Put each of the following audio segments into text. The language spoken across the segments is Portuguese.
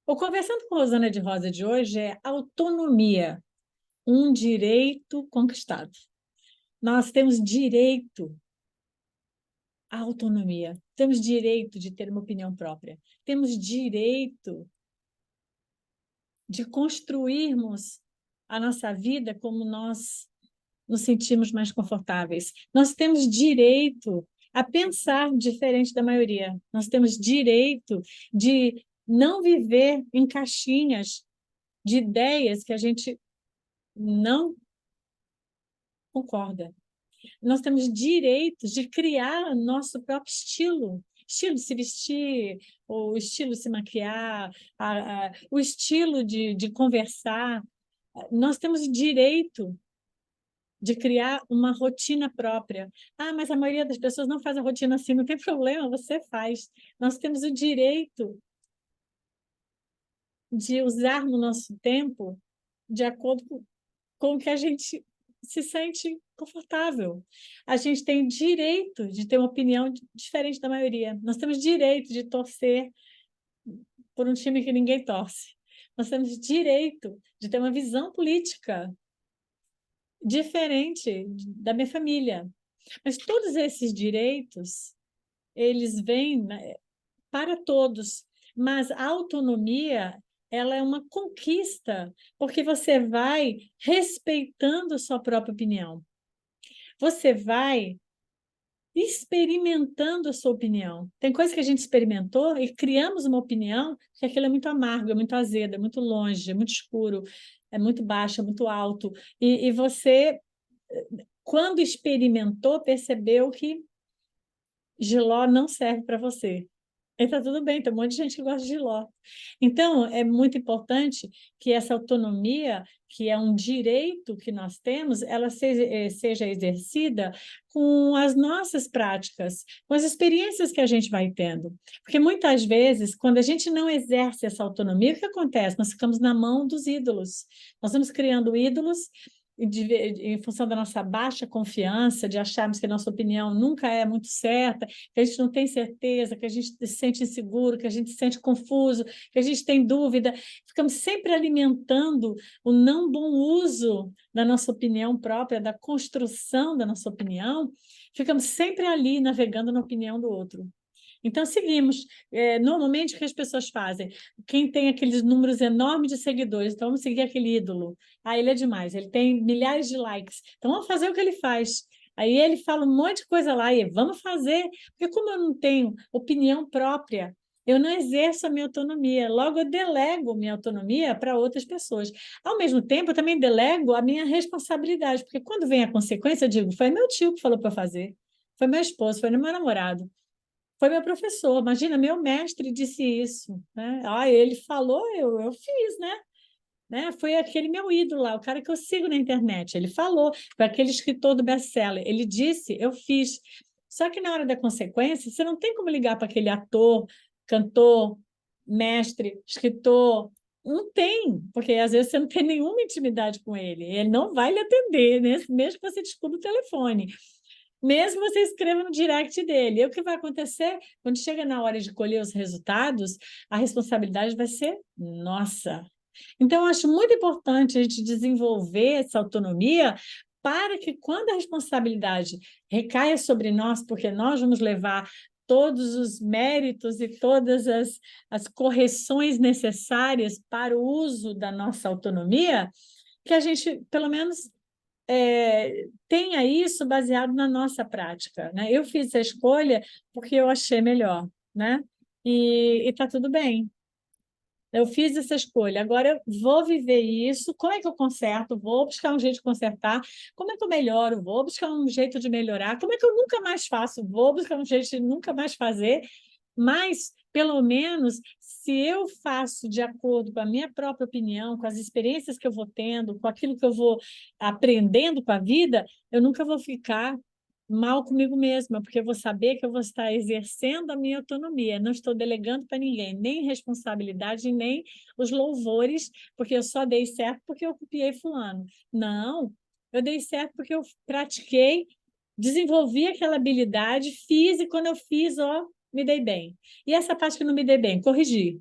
O Conversando com Rosana de Rosa de hoje é autonomia, um direito conquistado. Nós temos direito à autonomia, temos direito de ter uma opinião própria, temos direito de construirmos a nossa vida como nós nos sentimos mais confortáveis. Nós temos direito a pensar diferente da maioria. Nós temos direito de não viver em caixinhas de ideias que a gente não concorda. Nós temos direito de criar nosso próprio estilo de se vestir, o estilo de se maquiar, o estilo de conversar. Nós temos direito de criar uma rotina própria. Ah, mas a maioria das pessoas não faz a rotina assim, não tem problema, você faz. Nós temos o direito de usar no nosso tempo de acordo com o que a gente se sente confortável. A gente tem direito de ter uma opinião diferente da maioria. Nós temos direito de torcer por um time que ninguém torce. Nós temos direito de ter uma visão política diferente da minha família. Mas todos esses direitos, eles vêm, né, para todos, mas a autonomia, ela é uma conquista, porque você vai respeitando a sua própria opinião. Você vai experimentando a sua opinião. Tem coisa que a gente experimentou e criamos uma opinião que aquilo é muito amargo, é muito azedo, é muito longe, é muito escuro, é muito baixo, é muito alto. E você, quando experimentou, percebeu que Giló não serve para você. E está tudo bem, tem um monte de gente que gosta de Giló. Então, é muito importante que essa autonomia, que é um direito que nós temos, ela seja exercida com as nossas práticas, com as experiências que a gente vai tendo. Porque muitas vezes, quando a gente não exerce essa autonomia, o que acontece? Nós ficamos na mão dos ídolos. Nós vamos criando ídolos em função da nossa baixa confiança, de acharmos que a nossa opinião nunca é muito certa, que a gente não tem certeza, que a gente se sente inseguro, que a gente se sente confuso, que a gente tem dúvida. Ficamos sempre alimentando o não bom uso da nossa opinião própria, da construção da nossa opinião. Ficamos sempre ali navegando na opinião do outro. Então, seguimos. Normalmente, o que as pessoas fazem? Quem tem aqueles números enormes de seguidores, então vamos seguir aquele ídolo. Ah, ele é demais, ele tem milhares de likes. Então, vamos fazer o que ele faz. Aí ele fala um monte de coisa lá e vamos fazer. Porque como eu não tenho opinião própria, eu não exerço a minha autonomia. Logo, eu delego minha autonomia para outras pessoas. Ao mesmo tempo, eu também delego a minha responsabilidade, porque quando vem a consequência, eu digo, foi meu tio que falou para fazer, foi meu esposo, foi meu namorado. Foi meu professor, imagina, meu mestre disse isso, né? Ah, ele falou, eu fiz, né? Foi aquele meu ídolo lá, o cara que eu sigo na internet. Ele falou, foi aquele escritor do best-seller. Ele disse, eu fiz. Só que na hora da consequência, você não tem como ligar para aquele ator, cantor, mestre, escritor. Não tem, porque às vezes você não tem nenhuma intimidade com ele. Ele não vai lhe atender, né? Mesmo que você descubra o telefone. Mesmo você escreva no direct dele. E o que vai acontecer? Quando chega na hora de colher os resultados, a responsabilidade vai ser nossa. Então, eu acho muito importante a gente desenvolver essa autonomia para que, quando a responsabilidade recaia sobre nós, porque nós vamos levar todos os méritos e todas as correções necessárias para o uso da nossa autonomia, que a gente, pelo menos, tenha isso baseado na nossa prática, né? Eu fiz essa escolha porque eu achei melhor, né? E está tudo bem. Eu fiz essa escolha, agora eu vou viver isso. Como é que eu conserto? Vou buscar um jeito de consertar. Como é que eu melhoro? Vou buscar um jeito de melhorar. Como é que eu nunca mais faço? Vou buscar um jeito de nunca mais fazer. Mas, pelo menos, se eu faço de acordo com a minha própria opinião, com as experiências que eu vou tendo, com aquilo que eu vou aprendendo com a vida, eu nunca vou ficar mal comigo mesma, porque eu vou saber que eu vou estar exercendo a minha autonomia, não estou delegando para ninguém, nem responsabilidade, nem os louvores, porque eu só dei certo porque eu copiei fulano. Não, eu dei certo porque eu pratiquei, desenvolvi aquela habilidade, fiz, e quando eu fiz, ó, me dei bem. E essa parte que não me dei bem, corrigi.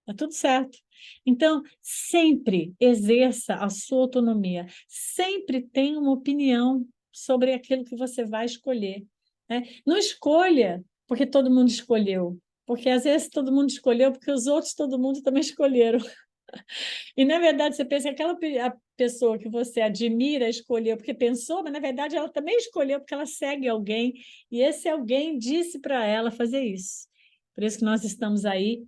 Tá tudo certo. Então, sempre exerça a sua autonomia, sempre tenha uma opinião sobre aquilo que você vai escolher, né? Não escolha porque todo mundo escolheu, porque às vezes todo mundo escolheu porque os outros, todo mundo também escolheram. E, na verdade, você pensa que a pessoa que você admira escolheu porque pensou, mas, na verdade, ela também escolheu porque ela segue alguém, e esse alguém disse para ela fazer isso. Por isso que nós estamos aí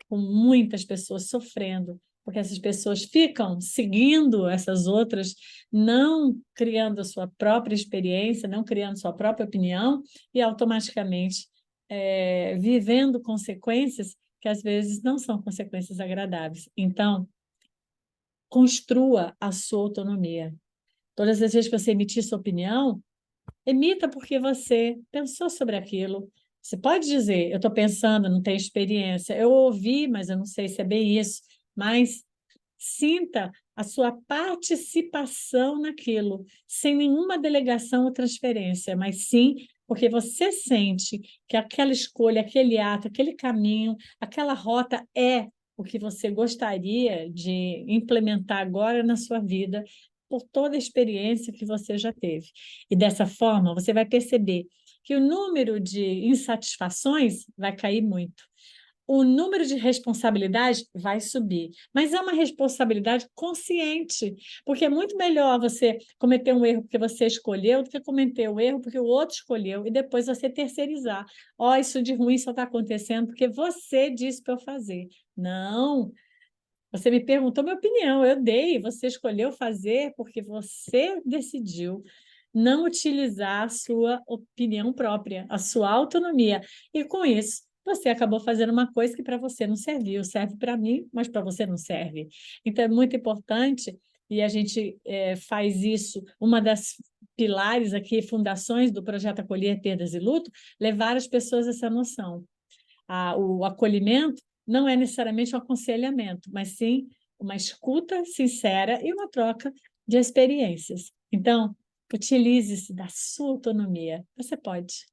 com muitas pessoas sofrendo, porque essas pessoas ficam seguindo essas outras, não criando a sua própria experiência, não criando sua própria opinião, e automaticamente vivendo consequências que às vezes não são consequências agradáveis. Então, construa a sua autonomia. Todas as vezes que você emitir sua opinião, emita porque você pensou sobre aquilo. Você pode dizer, eu estou pensando, não tenho experiência, eu ouvi, mas eu não sei se é bem isso, mas sinta a sua participação naquilo, sem nenhuma delegação ou transferência, mas sim porque você sente que aquela escolha, aquele ato, aquele caminho, aquela rota é o que você gostaria de implementar agora na sua vida, por toda a experiência que você já teve. E dessa forma, você vai perceber que o número de insatisfações vai cair muito. O número de responsabilidades vai subir, mas é uma responsabilidade consciente, porque é muito melhor você cometer um erro porque você escolheu do que cometer o erro porque o outro escolheu e depois você terceirizar. Ó, isso de ruim só está acontecendo porque você disse para eu fazer. Não, você me perguntou minha opinião, eu dei, você escolheu fazer porque você decidiu não utilizar a sua opinião própria, a sua autonomia. E com isso, você acabou fazendo uma coisa que para você não serviu, serve para mim, mas para você não serve. Então, é muito importante, e a gente faz isso, uma das pilares aqui, fundações do projeto Acolher Perdas e Luto, levar as pessoas a essa noção. O acolhimento não é necessariamente um aconselhamento, mas sim uma escuta sincera e uma troca de experiências. Então, utilize-se da sua autonomia. Você pode.